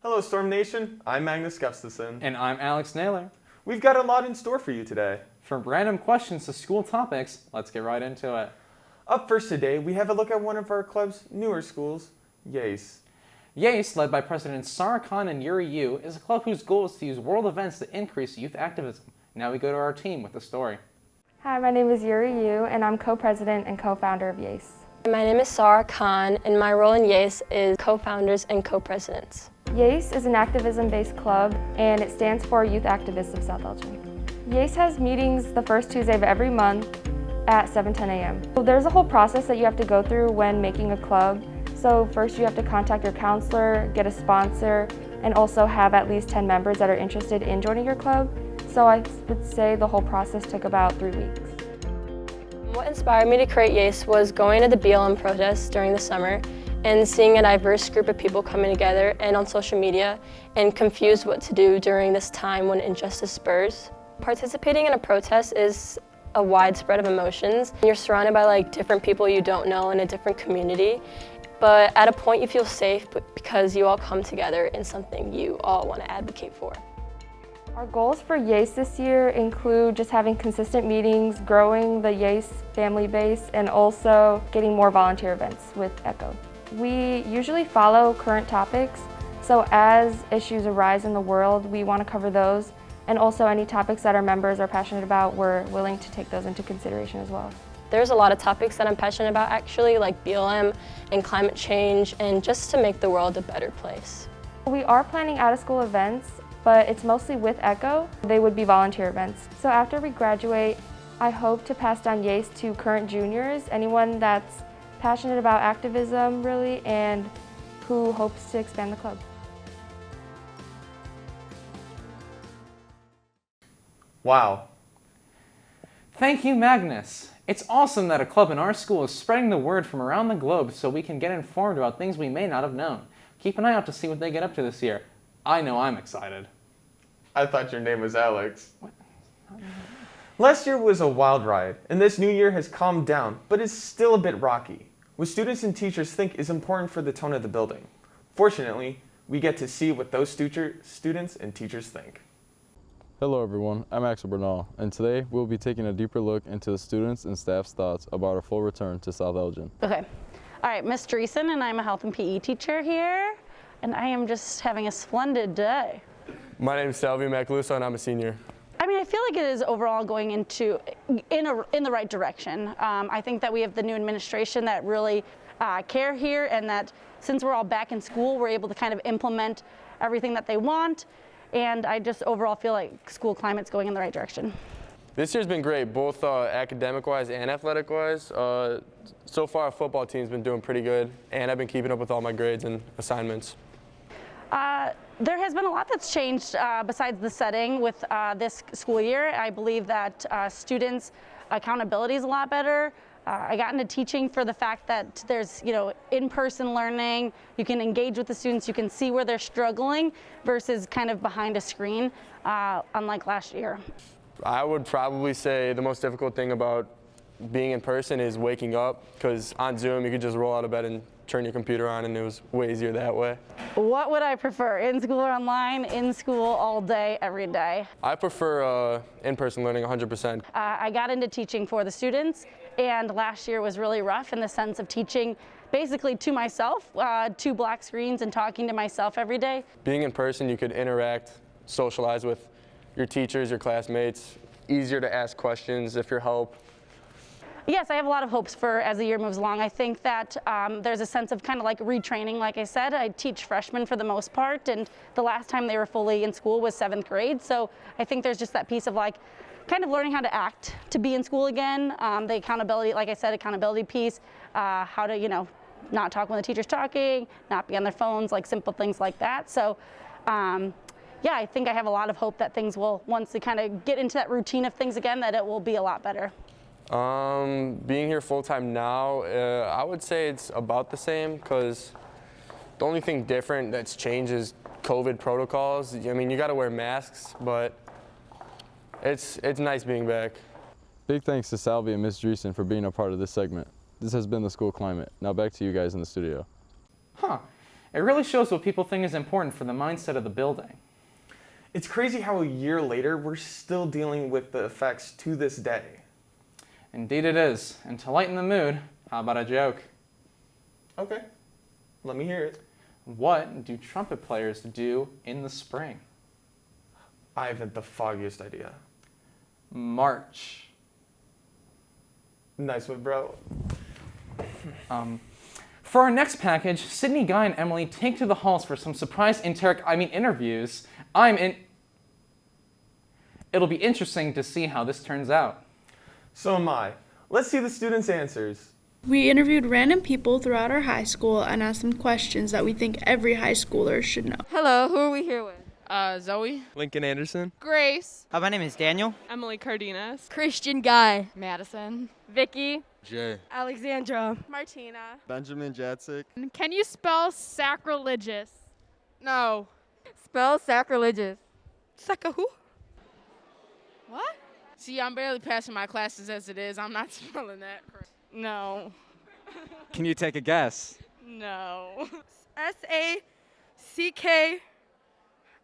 Hello, Storm Nation. I'm Magnus Gustafson. And I'm Alex Naylor. We've got a lot in store for you today. From random questions to school topics, let's get right into it. Up first today, we have a look at one of our club's newer schools, YACE. YACE, led by Presidents Sarah Khan and Yuri Yu, is a club whose goal is to use world events to increase youth activism. Now we go to our team with the story. Hi, my name is Yuri Yu, and I'm co-president and co-founder of YACE. My name is Sarah Khan, and my role in YACE is co-founders and co-presidents. YACE is an activism-based club, and it stands for Youth Activists of South Elgin. YACE has meetings the first Tuesday of every month at 7:10 a.m. So there's a whole process that you have to go through when making a club. So first you have to contact your counselor, get a sponsor, and also have at least 10 members that are interested in joining your club. So I would say the whole process took about 3 weeks. What inspired me to create YACE was going to the BLM protests during the summer and seeing a diverse group of people coming together and on social media and confused what to do during this time when injustice spurs. Participating in a protest is a wide spread of emotions. You're surrounded by different people you don't know in a different community, but at a point you feel safe because you all come together in something you all want to advocate for. Our goals for YACE this year include just having consistent meetings, growing the YACE family base, and also getting more volunteer events with ECHO. We usually follow current topics, so as issues arise in the world, we want to cover those, and also any topics that our members are passionate about, we're willing to take those into consideration as well. There's a lot of topics that I'm passionate about actually, like BLM and climate change, and just to make the world a better place. We are planning out-of-school events, but it's mostly with ECHO. They would be volunteer events. So after we graduate, I hope to pass down YACE to current juniors, anyone that's passionate about activism really, and who hopes to expand the club. Wow. Thank you, Magnus. It's awesome that a club in our school is spreading the word from around the globe so we can get informed about things we may not have known. Keep an eye out to see what they get up to this year. I know I'm excited. I thought your name was Alex. What? Last year was a wild ride, and this new year has calmed down, but is still a bit rocky. What students and teachers think is important for the tone of the building. Fortunately, we get to see what those students and teachers think. Hello everyone, I'm Axel Bernal, and today we'll be taking a deeper look into the students and staff's thoughts about our full return to South Elgin. Okay, all right, Miss Dreesen, and I'm a health and PE teacher here, and I am just having a splendid day. My name is Salvi Macaluso, and I'm a senior. I mean, I feel like it is overall going in the right direction. I think that we have the new administration that really care here, and that since we're all back in school, we're able to kind of implement everything that they want. And I just overall feel like school climate's going in the right direction. This year's been great, both academic-wise and athletic-wise. So far, our football team's been doing pretty good, and I've been keeping up with all my grades and assignments. There has been a lot that's changed besides the setting with this school year. I believe that students' accountability is a lot better. I got into teaching for the fact that there's, in-person learning. You can engage with the students. You can see where they're struggling versus kind of behind a screen, unlike last year. I would probably say the most difficult thing about being in person is waking up, because on Zoom you could just roll out of bed and turn your computer on, and it was way easier that way. What would I prefer, in school or online? In school all day, every day. I prefer in-person learning 100%. I got into teaching for the students, and last year was really rough in the sense of teaching basically to myself, 2 black screens and talking to myself every day. Being in person, you could interact, socialize with your teachers, your classmates, easier to ask questions if you're help. Yes, I have a lot of hopes for as the year moves along. I think that there's a sense of kind of like retraining. Like I said, I teach freshmen for the most part, and the last time they were fully in school was 7th grade. So I think there's just that piece of kind of learning how to act to be in school again. The accountability, like I said, accountability piece, how to, not talk when the teacher's talking, not be on their phones, simple things like that. So yeah, I think I have a lot of hope that things will, once they kind of get into that routine of things again, that it will be a lot better. Being here full-time now, I would say it's about the same, because the only thing different that's changed is COVID protocols. I mean, you got to wear masks, but it's nice being back. Big thanks to Salvi and Ms. Dreesen for being a part of this segment. This has been The School Climate. Now back to you guys in the studio. Huh. It really shows what people think is important for the mindset of the building. It's crazy how a year later, we're still dealing with the effects to this day. Indeed it is. And to lighten the mood, how about a joke? Okay, let me hear it. What do trumpet players do in the spring? I haven't the foggiest idea. March. Nice one, bro. For our next package, Sydney, Guy, and Emily take to the halls for some surprise interviews. It'll be interesting to see how this turns out. So am I. Let's see the students' answers. We interviewed random people throughout our high school and asked them questions that we think every high schooler should know. Hello, who are we here with? Zoe. Lincoln Anderson. Grace. My name is Daniel. Emily Cardenas. Christian Guy. Madison. Vicky. Jay. Alexandra. Martina. Benjamin Jatzik. Can you spell sacrilegious? No. Spell sacrilegious. Who? What? See, I'm barely passing my classes as it is. I'm not spelling that correct. No. Can you take a guess? No. S-A-C-K.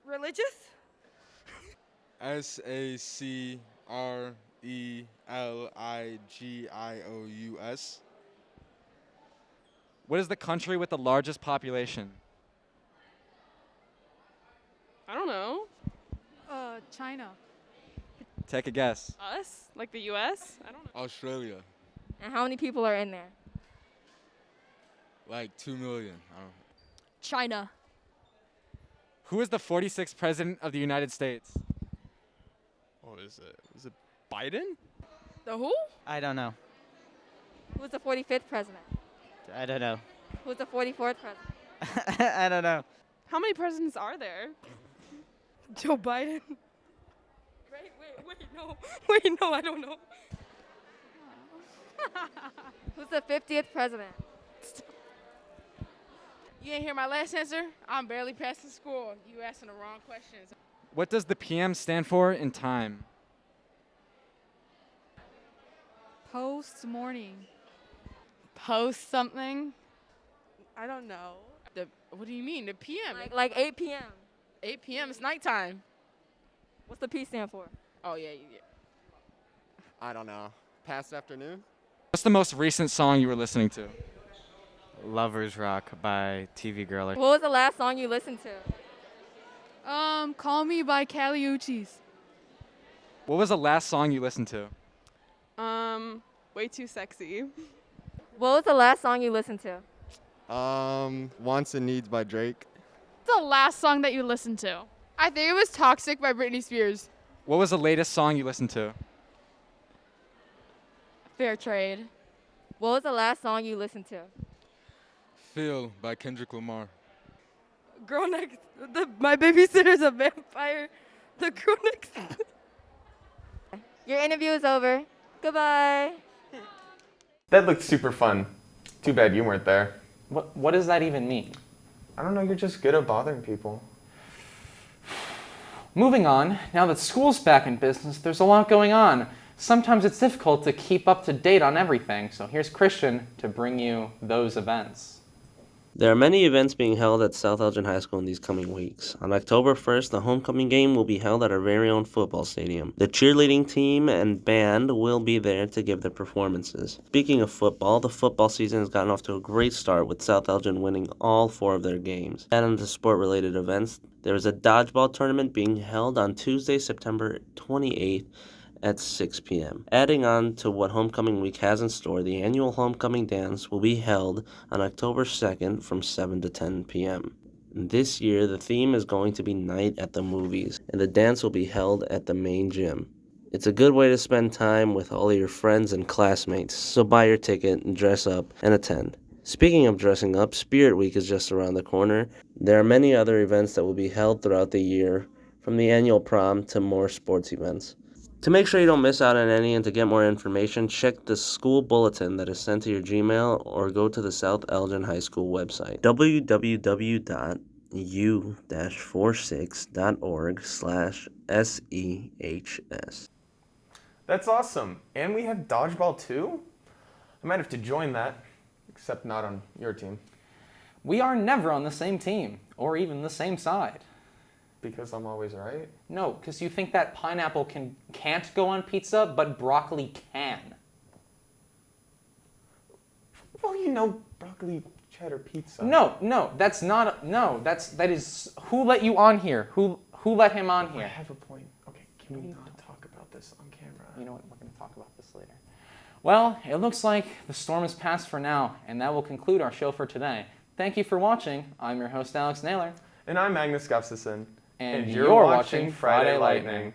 Religious? SACRELIGIOUS. What is the country with the largest population? I don't know. China. Take a guess. Us? Like the U.S.? I don't know. Australia. And how many people are in there? Like 2 million. I don't know. China. Who is the 46th president of the United States? What is it? Is it Biden? The who? I don't know. Who's the 45th president? I don't know. Who's the 44th president? I don't know. How many presidents are there? Joe Biden. Wait, no, I don't know. Who's the 50th president? You didn't hear my last answer? I'm barely passing school. You asking the wrong questions. What does the PM stand for in time? Post morning. Post something? I don't know. What do you mean? The PM? Like 8 p.m. 8 p.m. It's nighttime. What's the P stand for? Oh, yeah. I don't know. Past afternoon? What's the most recent song you were listening to? Lovers Rock by TV Girl. What was the last song you listened to? Call Me by Kali Uchis. What was the last song you listened to? Way Too Sexy. What was the last song you listened to? Wants and Needs by Drake. The last song that you listened to? I think it was Toxic by Britney Spears. What was the latest song you listened to? Fair Trade. What was the last song you listened to? Feel by Kendrick Lamar. Girl Next. My babysitter's a vampire. The girl next. Your interview is over. Goodbye. That looked super fun. Too bad you weren't there. What does that even mean? I don't know, you're just good at bothering people. Moving on, now that school's back in business, there's a lot going on. Sometimes it's difficult to keep up to date on everything, so here's Christian to bring you those events. There are many events being held at South Elgin High School in these coming weeks. On October 1st, the homecoming game will be held at our very own football stadium. The cheerleading team and band will be there to give their performances. Speaking of football, the football season has gotten off to a great start with South Elgin winning all 4 of their games. And on the sport-related events, there is a dodgeball tournament being held on Tuesday, September 28th, at 6 p.m. Adding on to what Homecoming Week has in store, the annual Homecoming Dance will be held on October 2nd from 7 to 10 p.m. This year, the theme is going to be Night at the Movies, and the dance will be held at the main gym. It's a good way to spend time with all of your friends and classmates, so buy your ticket and dress up and attend. Speaking of dressing up, Spirit Week is just around the corner. There are many other events that will be held throughout the year, from the annual prom to more sports events. To make sure you don't miss out on any and to get more information, check the school bulletin that is sent to your Gmail or go to the South Elgin High School website, www.u-46.org/SEHS. That's awesome. And we have dodgeball too? I might have to join that, except not on your team. We are never on the same team, or even the same side. Because I'm always right? No, because you think that pineapple can't go on pizza, but broccoli can. Well, you know, broccoli cheddar pizza. No, that's not. That is. Who let you on here? Who let him on here? I have a point. Okay, can we not talk about this on camera? You know what? We're going to talk about this later. Well, it looks like the storm has passed for now, and that will conclude our show for today. Thank you for watching. I'm your host, Alex Naylor. And I'm Magnus Gustafson. And you're watching Friday Lightning.